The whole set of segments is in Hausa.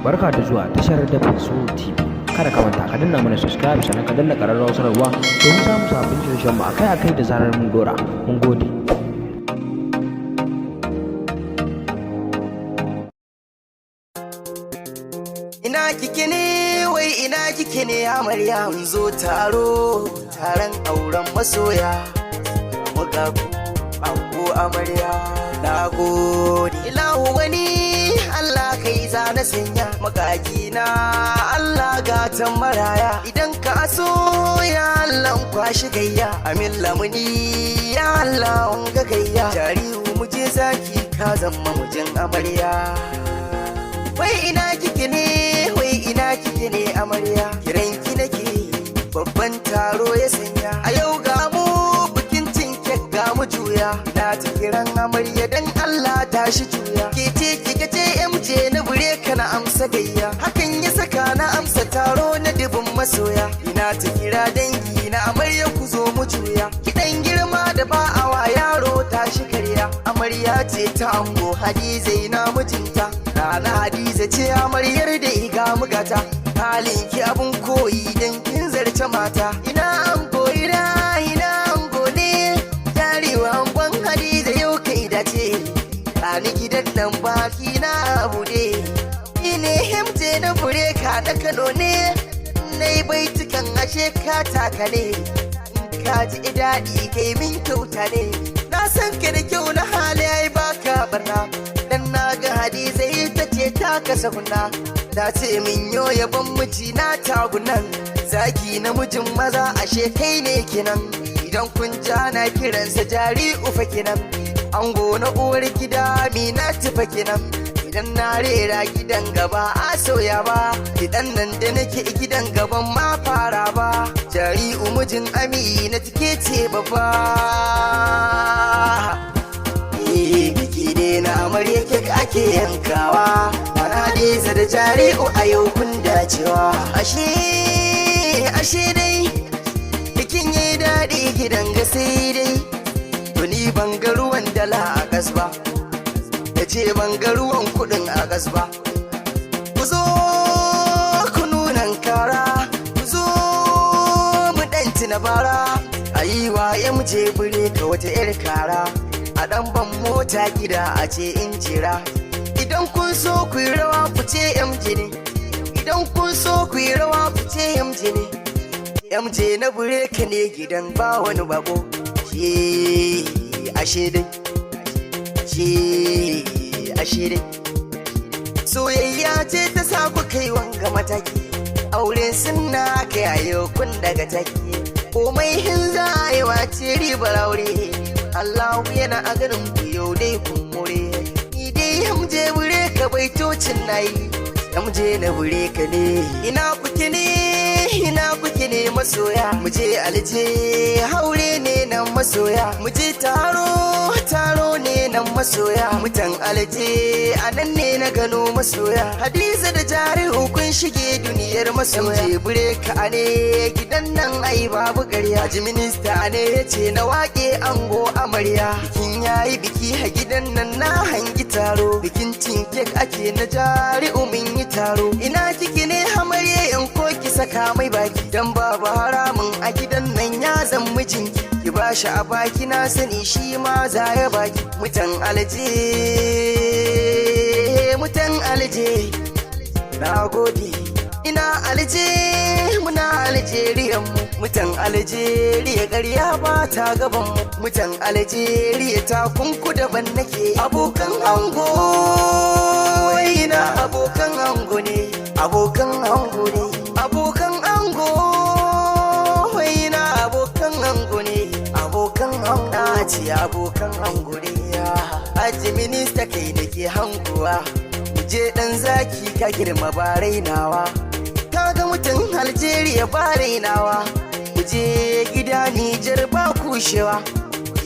Barka da zuwa tashar Dafinso TV. Kada ka manta ka danna mana subscribe sannan ka danna ƙararrawar sanarwa domin samun sabbin shirye-shiryen mu akai-akai da zarar mun dora. Mun gode. Ina kike ne wai ina kike ne amarya, mun zo taron auren masoya, muga ku ango amarya. Na gode ilahu wani Allah kai zana sanya magaji na Allah gatan maraya, idan ka so ya Allah kwashi gayya, amin lamuni ya Allah wanga gayya, jariu muje zaki ka zama mujin amarya. Wai ina kike ne wai ina kike ne amarya, kiran ki nake babban taro ya sanya, a yau ga mu bikin kek ga mu juya, na ta kiran amarya dan Allah tashi juya, ke ce kike ce MJ na bure ka na amsa gayya, hakan ya saka na amsa taro na dubin masoya, ina ta kira dangi na amarya ku zo mu juya, kidan girma da ba awa yaro tashi karya, amarya ce ta ango Hadiza ina mijinta, Nana Hadiza ce amaryar da iga mugata, halin ki abun koyi dan kin zarce mata, ina ango ina ango ne, jarewa angon Hadiza yau kai dace, rani gidan nan baki na bude, ine himje na bure ka da Kano ne, nai baitukan ashe ka taka ne, ka ji daɗi kai min kyauta ne, na san ka da kyau na hali ai baka barna, dan na ga Hadiza ita ce ta kasa kunna, ta ce min yo yaban miji na tagunan, zaki namijin maza ashe kai ne kinan, idan kun ja na kiransa jari ufa kinan, ango na uwar gida mina tufa kinan, idan na rera gidan gaba a soya ba, idan nan da nake gidan gaban ma fara ba, jari umujin ami na tike ce babba. Biki ne na amarya kek ake yankawa, Nana Hadiza da jari'u a yau kun dacewa, ashe dai bikin yayi daɗi gidan ga sai dai, tuni ban ga ruwan dala a gas ba, ya ce ban ga ruwan kuɗin a gas ba, ku zo ku nunan kara, ku zo mu ɗanci na bara, a yi wa MJ bure ka wata 'yar kara, a ɗan ban mota gida a ce in jira, idan kun so ku yi rawa ku ce MJ ne, idan kun so ku yi rawa ku ce MJ ne, MJ na bure ka ne gidan ba wani bako, ashe dai soyayya ce ta sa ku kai wanga mataki, auren sunna kai a yau kun daga taki, komai hin za a yi wace ribar aure, Allah yana a ganin ku yau dai kun more, ni dai MJ bure ka baitocin nayi, MJ na bure ka ne, ina kuke ne masoya, muje alje haure ne nan masoya, muje taro ne nan masoya, mutan alje anan ne na gano masoya, Hadiza da jari'u kun shige duniyar masoya, MJ bure ka ne gidan nan ai babu ƙarya, Haji minista ne yace na waƙe ango amarya, bikin yayi biki a gidan nan na hangi taro, bikin kek ake na jari'u mun yi taro, ina kike ne amarya yan ko ki saka mai baki, dan babu haramun a gidan nan ya zan mijinki, ki bashi a baki na sani shi ma za ya baki, mutan alje na gode, ina alje muna aljeriyan mu, mutan aljeriya ƙarya ba ta gaban mu, mutan aljeriya ta kunku daban nake, abokan ango ina abokan ango ne, abokan ango ne, abokan ango ina abokan ango ne, abokan ango na ce abokan ango ne, Haji minista kai nake hanguwa, je dan zaki ka girma ba rainawa, kaga mutum Algeria ba rainawa, je gida Nijar ba kushewa,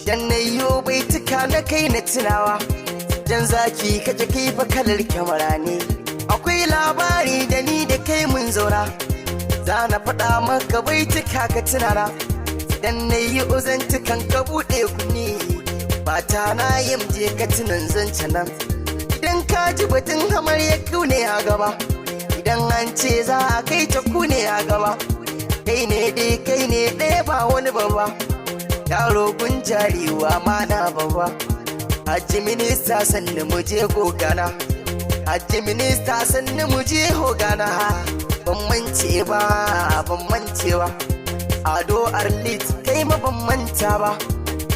dan na yo baituka na kai na tunawa, dan zaki kaje kai fa kalar kyamara ne, akwai labari da ni da kai mun zauna, za na faɗa maka baituka ka tunana, dan na yi uzantukan ka buɗe kunni, ba ta na yamje ka tunan zance nan, idan ka ji batun amarya ne a gaba, idan an ce za a kai ta ku ne a gaba. Kai ne ɗaya ba wani babba, yaro gun jariwa mana babba. Hajji minista sannu mu je gogana, Hajji minista sannu mu je hogana. Ban mance ba, Ado Arlit kai ma ban manta ba,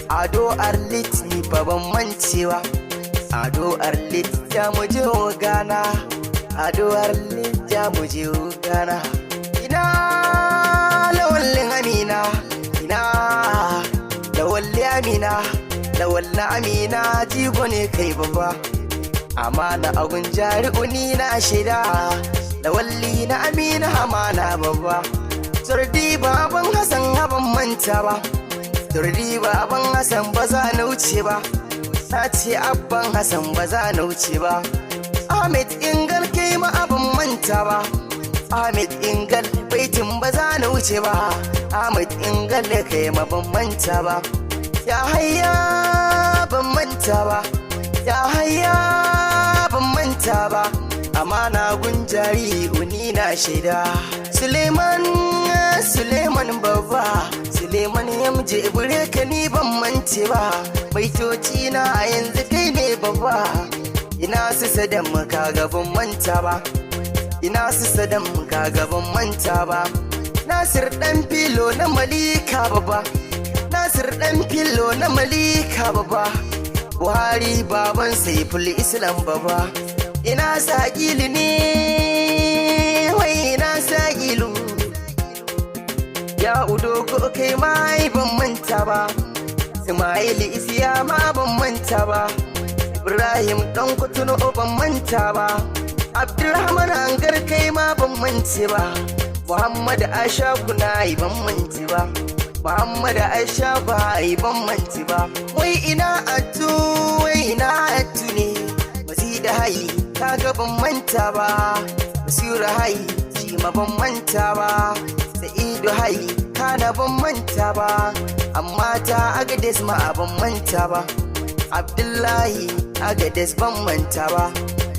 Ado Arlit ni ba ban mance ba. Ado Arlit ja mu je hogana, Ado Arlit ja mu je hogana. Ina lawallin Amina, ina lawallin Amina, lawallin Amina jigo ne kai babba. Amana agun jari'uni na shida, lawalli na Amina amana babba. Turdi baban Hassan ban manta ba, turdi baban Hassan ba za na wuce ba. Na ce abban Hassan ba za na wuce ba. Ahmed Ingal kai ma abin manta ba, Ahmed Ingal baitin ba za na wuce ba. Ahmed Ingal da kai ma ban manta ba. Ya hayya ban manta ba, ya hayya ban manta ba. Amana gun jari uni na shaida. Suleiman babba, Suleiman yamje bureka ni ban mance ba. Baitoci na yanzu kai ne babba. Ina su Saddam kaga ban manta ba, ina su Saddam kaga ban manta ba. Nasir dan filo na Malika babba, Nasir dan filo na Malika babba. Buhari baban Saiful Islam babba. Ina Sagilu ne, wai ina Sagilu. Ya udogo kai ma ban manta ba, Ismail Isiya ma ban manta ba. Ibrahim dan kutuno ban manta ba, Abdulrahman Angar kai ma ban mance ba. Muhammad Aisha kunai ban mance ba, Muhammad Aisha bai ban mance ba. Wai ina atu ne, Masida hayi kaga ban manta ba. Basira hayi shi ma ban manta ba. Sa'idu hayi kana ban manta ba. Amma ta Agades ma ban manta ba. Abdullahi Agades ban manta ba.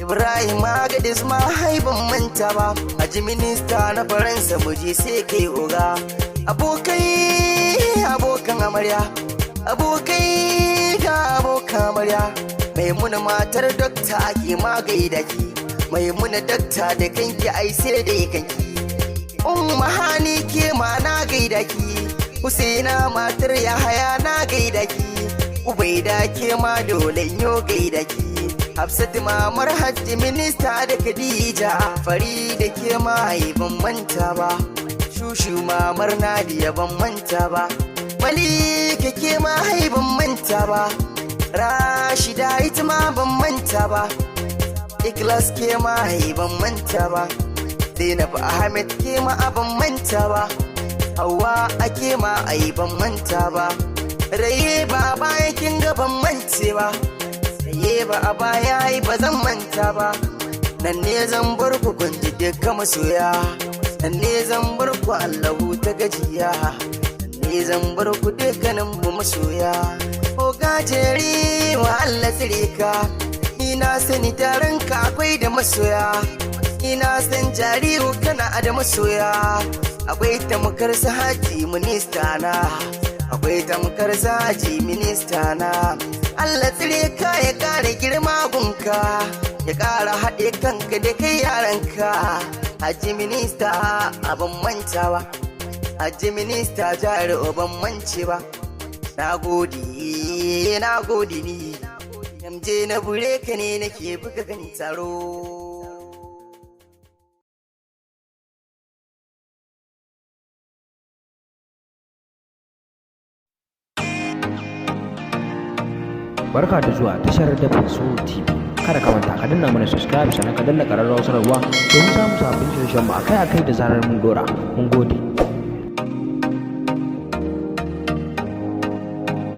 Ibrahim Agades ma hai ban manta ba. Haji minista na Faransa muje sai kai oga. Abokan amarya, abokai ga abokan amarya. Maimuna matar dokta ake magai da ki, Maimuna dokta da kanki ai sai da kanki. Hani ke ma na gaida ki, Husaina matar Yahaya na gaida ki. Ubaida ke ma dole yo gaida ki. Hafsat mamar Hajji minista da Khadija. Farida ke ma ban manta ba, Shushu mamar Nadiya ban manta ba. Malika ke ma ban manta ba, Rashida ita ma ban manta ba. Ikhlas ke ma ban manta ba, Zainab Ahmed ke ma ban manta ba. Hauwa ake ma ban manta ba. Raye ba a baya kin ga ban mance ba, Raye ba a baya ba zan manta ba. Nan ne zan bar ku kun ji dukkan masoya, nan ne zan bar ku Allahu ta gajiya, nan ne zan bar ku dukkanin mu masoya. Ko gajeri wa Allah tsirika, ina sani taron ka akwai da masoya. Ina san jariru kana da masoya. Akwai tamkar sa Haji minista na, akwai tamkar sa Haji minista na. Allah tsire ka ya kara girma gunka, ya kara haɗe kanka da kai yaranka. Haji minista ban manta ba, Haji minista jariru ban mance ba. Na gode ni, yamje na bureka ne nake buga kan taro. Barka da zuwa tashar Dafin So TV. Kada ka manta ka danna mana subscribe sannan ka danna ƙararrawar sanarwa domin samun sabbin shirye-shiryen mu akai-akai da zarar mun dora. Mun gode.